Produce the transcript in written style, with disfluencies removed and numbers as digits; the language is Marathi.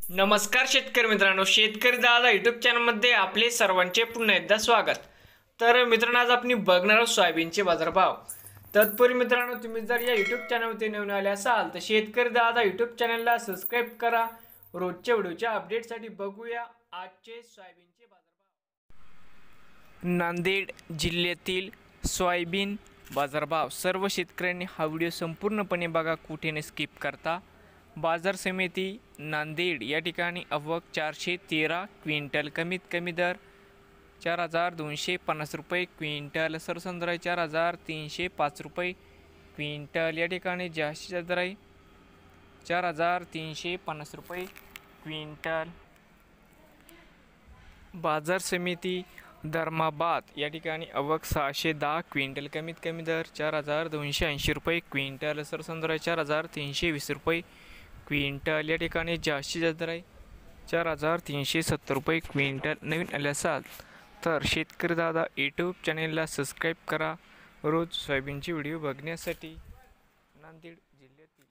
नमस्कार शेतकरी मित्रांनो, शेतकरी दादा यूट्यूब चॅनलमध्ये आपले सर्वांचे पुन्हा एकदा स्वागत. तर मित्रांनो, आज आपण बघणार आहोत सोयाबीनचे बाजारभाव. तत्पूर्वी मित्रांनो, तुम्ही जर या यूट्यूब चॅनलवरती नवीन आले असाल तर शेतकरी दादा यूट्यूब चॅनलला सबस्क्राईब करा. रोजच्या व्हिडिओच्या अपडेटसाठी बघूया आजचे सोयाबीनचे बाजारभाव. नांदेड जिल्ह्यातील सोयाबीन बाजारभाव. सर्व शेतकऱ्यांनी हा व्हिडिओ संपूर्णपणे बघा, कुठे न स्किप करता. बाजार समिती नांदेड या ठिकाणी आवक 413 क्विंटल, कमीत कमी दर 4,250 रुपये क्विंटल, सरसंद्र 4,305 रुपये क्विंटल. या ठिकाणी जास्तीत दर आहे 4,350 रुपये क्विंटल. बाजार समिती धर्माबाद या ठिकाणी आवक 610 क्विंटल, कमीत कमी दर 4,280 रुपये क्विंटल, सरसंद्र 4,320 रुपये क्विंटल. या ठिकाणी जास्तीत दर आहे 4,370 रुपये क्विंटल. नवीन आले असाल तर शेतकरी दादा यूट्यूब चॅनेलला सबस्क्राईब करा रोज सोयाबीनचे व्हिडिओ बघण्यासाठी. नांदेड जिल्ह्यातील